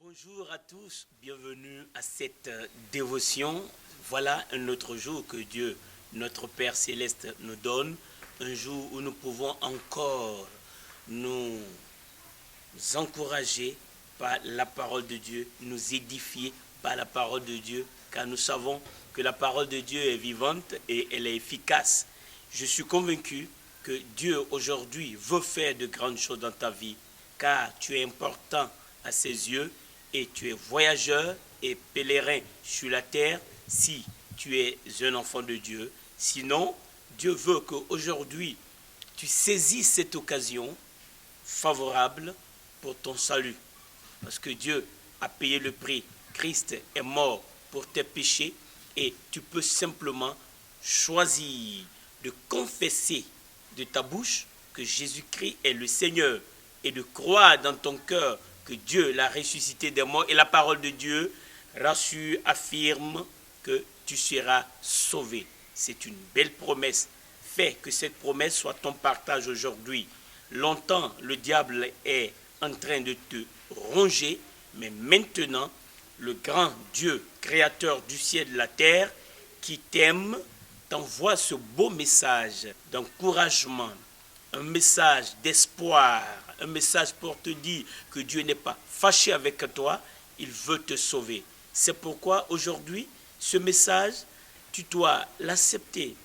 Bonjour à tous, bienvenue à cette dévotion. Voilà un autre jour que Dieu, notre Père Céleste, nous donne. Un jour où nous pouvons encore nous encourager par la parole de Dieu, nous édifier par la parole de Dieu, car nous savons que la parole de Dieu est vivante et elle est efficace. Je suis convaincu que Dieu aujourd'hui veut faire de grandes choses dans ta vie, car tu es important à ses yeux et tu es voyageur et pèlerin sur la terre si tu es un enfant de Dieu. Sinon, Dieu veut qu'aujourd'hui, tu saisisses cette occasion favorable pour ton salut. Parce que Dieu a payé le prix. Christ est mort pour tes péchés et tu peux simplement choisir de confesser de ta bouche que Jésus-Christ est le Seigneur et de croire dans ton cœur que Dieu l'a ressuscité des morts. Et la parole de Dieu rassure, affirme que tu seras sauvé. C'est une belle promesse. Fais que cette promesse soit ton partage aujourd'hui. Longtemps, le diable est en train de te ronger, mais maintenant, le grand Dieu, créateur du ciel et de la terre, qui t'aime, t'envoie ce beau message d'encouragement, un message d'espoir, un message pour te dire que Dieu n'est pas fâché avec toi, il veut te sauver. C'est pourquoi aujourd'hui, ce message, tu dois l'accepter.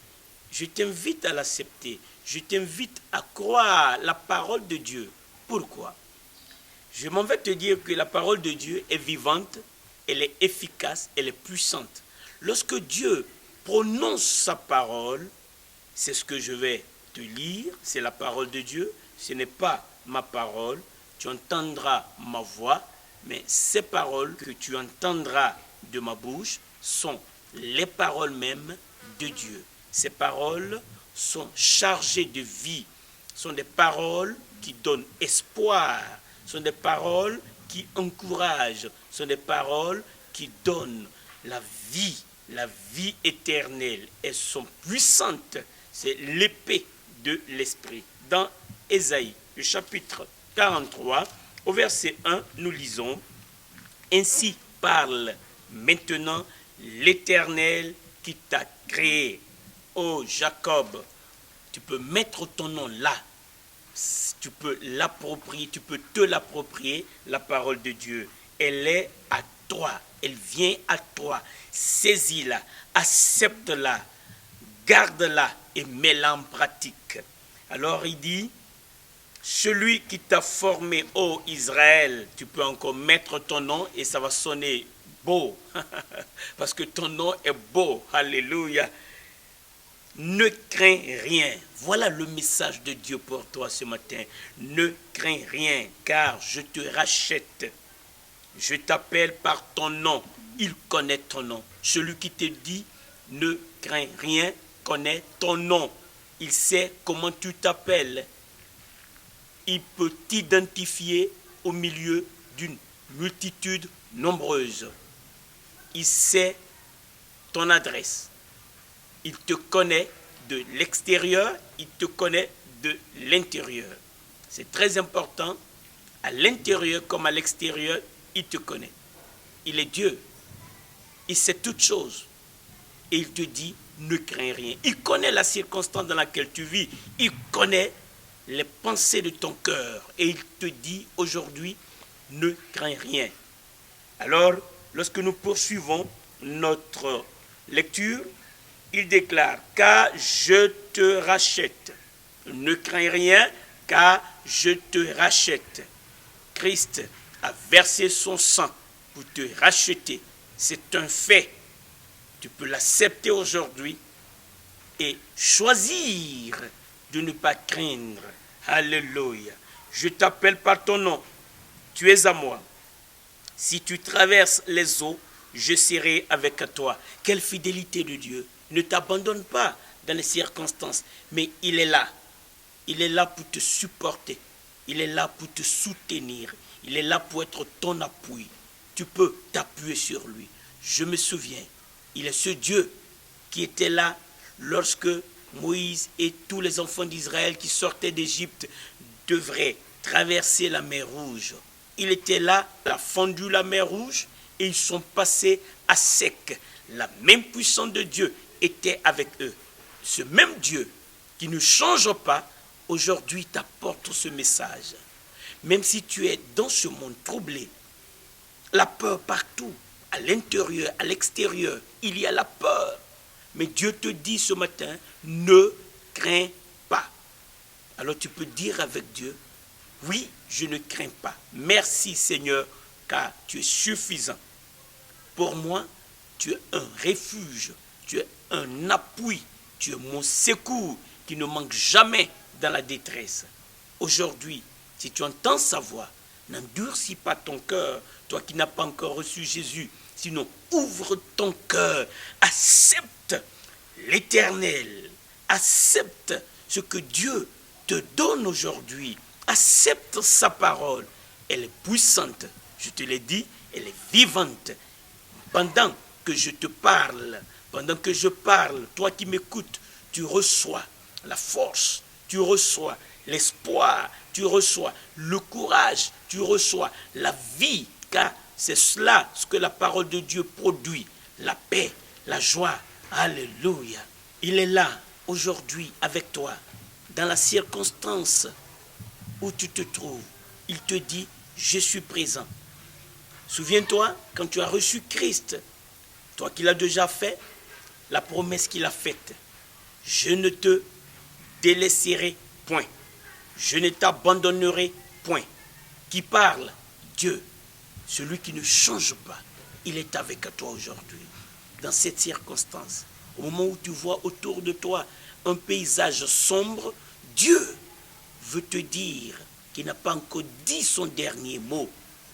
Je t'invite à l'accepter. Je t'invite à croire la parole de Dieu. Pourquoi? Je m'en vais te dire que la parole de Dieu est vivante, elle est efficace, elle est puissante. Lorsque Dieu prononce sa parole, c'est ce que je vais te lire, c'est la parole de Dieu, ce n'est pas ma parole, tu entendras ma voix, mais ces paroles que tu entendras de ma bouche sont les paroles mêmes de Dieu. Ces paroles sont chargées de vie, sont des paroles qui donnent espoir, sont des paroles qui encouragent, sont des paroles qui donnent la vie éternelle. Elles sont puissantes, c'est l'épée de l'esprit. Dans Ésaïe, le chapitre 43, au verset 1, nous lisons « Ainsi parle maintenant l'Éternel qui t'a créé. Ô Jacob, tu peux mettre ton nom là. Tu peux l'approprier, tu peux te l'approprier, la parole de Dieu. Elle est à toi, elle vient à toi. Saisis-la, accepte-la, garde-la et mets-la en pratique. » Alors il dit, celui qui t'a formé, ô Israël, tu peux encore mettre ton nom et ça va sonner beau. Parce que ton nom est beau. Alléluia. Ne crains rien. Voilà le message de Dieu pour toi ce matin. Ne crains rien, car je te rachète. Je t'appelle par ton nom. Il connaît ton nom. Celui qui te dit, ne crains rien, connaît ton nom. Il sait comment tu t'appelles. Il peut t'identifier au milieu d'une multitude nombreuse. Il sait ton adresse. Il te connaît de l'extérieur, il te connaît de l'intérieur. C'est très important. À l'intérieur comme à l'extérieur, il te connaît. Il est Dieu. Il sait toutes choses. Et il te dit, ne crains rien. Il connaît la circonstance dans laquelle tu vis. Il connaît les pensées de ton cœur. Et il te dit aujourd'hui, ne crains rien. Alors, lorsque nous poursuivons notre lecture, il déclare, car je te rachète. Ne crains rien, car je te rachète. Christ a versé son sang pour te racheter. C'est un fait. Tu peux l'accepter aujourd'hui et choisir de ne pas craindre. Alléluia. Je t'appelle par ton nom. Tu es à moi. Si tu traverses les eaux, je serai avec toi. Quelle fidélité de Dieu. Ne t'abandonne pas dans les circonstances, mais il est là. Il est là pour te supporter. Il est là pour te soutenir. Il est là pour être ton appui. Tu peux t'appuyer sur lui. Je me souviens, il est ce Dieu qui était là lorsque Moïse et tous les enfants d'Israël qui sortaient d'Égypte devraient traverser la mer Rouge. Il était là, il a fendu la mer Rouge et ils sont passés à sec. La même puissance de Dieu était avec eux. Ce même Dieu qui ne change pas, aujourd'hui t'apporte ce message. Même si tu es dans ce monde troublé, la peur partout, à l'intérieur, à l'extérieur, il y a la peur. Mais Dieu te dit ce matin, ne crains pas. Alors tu peux dire avec Dieu, oui, je ne crains pas. Merci Seigneur, car tu es suffisant. Pour moi, tu es un refuge, tu es un appui, tu es mon secours qui ne manque jamais dans la détresse. Aujourd'hui, si tu entends sa voix, n'endurcis pas ton cœur, toi qui n'as pas encore reçu Jésus. Sinon, ouvre ton cœur, accepte l'Éternel, accepte ce que Dieu te donne aujourd'hui, accepte sa parole. Elle est puissante, je te l'ai dit, elle est vivante. Pendant que je te parle, pendant que je parle, toi qui m'écoutes, tu reçois la force, tu reçois l'espoir, tu reçois le courage, tu reçois la vie, car c'est cela ce que la parole de Dieu produit, la paix, la joie. Alléluia. Il est là aujourd'hui avec toi, dans la circonstance où tu te trouves. Il te dit, je suis présent. Souviens-toi, quand tu as reçu Christ, toi qui l'as déjà fait, la promesse qu'il a faite, je ne te délaisserai point. Je ne t'abandonnerai point. Qui parle? Dieu, celui qui ne change pas. Il est avec toi aujourd'hui, dans cette circonstance. Au moment où tu vois autour de toi un paysage sombre, Dieu veut te dire qu'il n'a pas encore dit son dernier mot.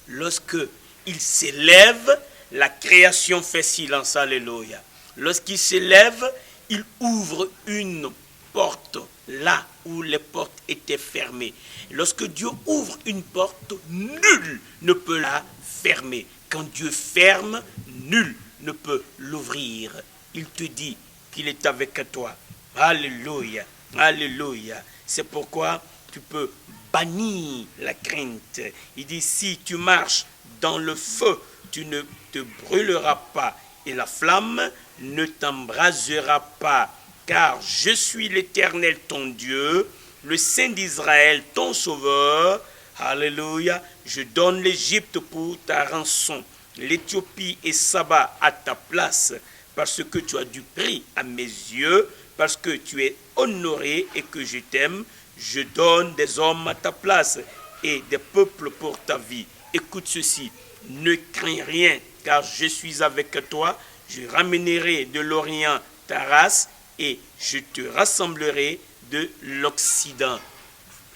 Lorsque il s'élève, la création fait silence. Alléluia. Lorsqu'il s'élève, il ouvre une porte là où les portes étaient fermées. Lorsque Dieu ouvre une porte, nul ne peut la fermer. Quand Dieu ferme, nul ne peut l'ouvrir. Il te dit qu'il est avec toi. Alléluia. Alléluia. C'est pourquoi tu peux bannir la crainte. Il dit, si tu marches dans le feu, tu ne te brûleras pas et la flamme ne t'embrasera pas. Car je suis l'Éternel ton Dieu, le Saint d'Israël ton Sauveur. Alléluia. Je donne l'Égypte pour ta rançon, l'Éthiopie et Saba à ta place, parce que tu as du prix à mes yeux, parce que tu es honoré et que je t'aime. Je donne des hommes à ta place et des peuples pour ta vie. Écoute ceci, ne crains rien, car je suis avec toi. Je ramènerai de l'Orient ta race et je te rassemblerai de l'Occident.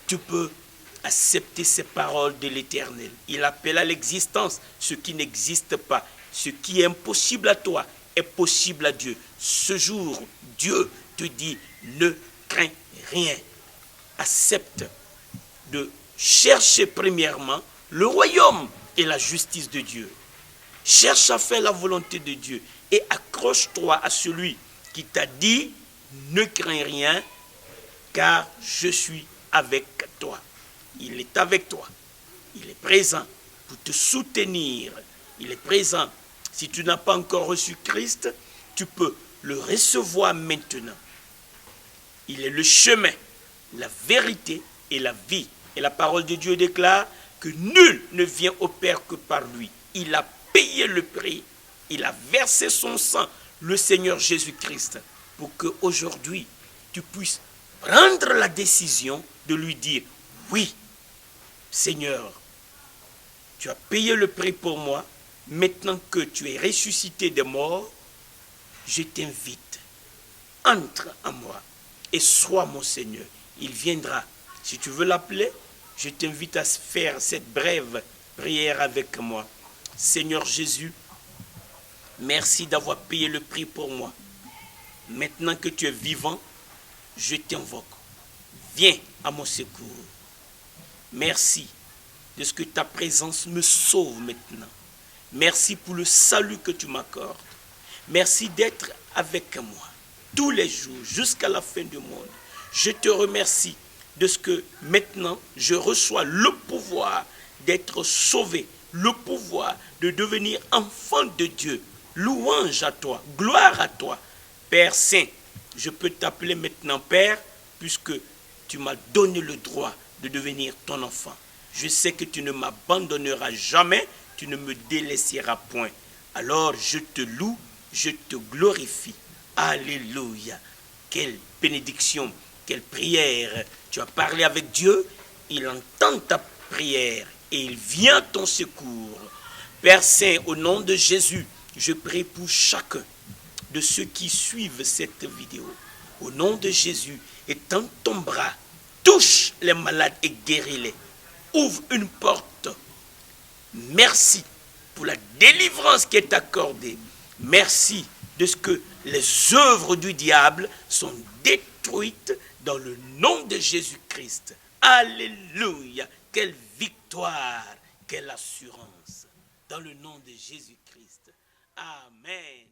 Tu peux accepter ces paroles de l'Éternel. Il appelle à l'existence ce qui n'existe pas. Ce qui est impossible à toi est possible à Dieu. Ce jour, Dieu te dit, ne crains rien. Accepte de chercher premièrement le royaume et la justice de Dieu. Cherche à faire la volonté de Dieu et accroche-toi à celui qui t'a dit, ne crains rien, car je suis avec toi. Il est avec toi. Il est présent pour te soutenir. Il est présent. Si tu n'as pas encore reçu Christ, tu peux le recevoir maintenant. Il est le chemin, la vérité et la vie. Et la parole de Dieu déclare que nul ne vient au Père que par lui. Il a payé le prix. Il a versé son sang, le Seigneur Jésus-Christ, pour qu'aujourd'hui, tu puisses prendre la décision de lui dire, oui, Seigneur, tu as payé le prix pour moi. Maintenant que tu es ressuscité des morts, je t'invite, entre en moi et sois mon Seigneur. Il viendra. Si tu veux l'appeler, je t'invite à faire cette brève prière avec moi. Seigneur Jésus, merci d'avoir payé le prix pour moi. Maintenant que tu es vivant, je t'invoque. Viens à mon secours. Merci de ce que ta présence me sauve maintenant. Merci pour le salut que tu m'accordes. Merci d'être avec moi tous les jours jusqu'à la fin du monde. Je te remercie de ce que maintenant je reçois le pouvoir d'être sauvé, le pouvoir de devenir enfant de Dieu. Louange à toi, gloire à toi. Père Saint, je peux t'appeler maintenant Père, puisque tu m'as donné le droit de devenir ton enfant. Je sais que tu ne m'abandonneras jamais, tu ne me délaisseras point. Alors je te loue, je te glorifie. Alléluia. Quelle bénédiction, quelle prière. Tu as parlé avec Dieu, il entend ta prière et il vient à ton secours. Père Saint, au nom de Jésus, je prie pour chacun de ceux qui suivent cette vidéo. Au nom de Jésus, étends ton bras, touche les malades et guéris-les. Ouvre une porte. Merci pour la délivrance qui est accordée. Merci de ce que les œuvres du diable sont détruites dans le nom de Jésus-Christ. Alléluia. Quelle victoire, quelle assurance. Dans le nom de Jésus-Christ. Amen.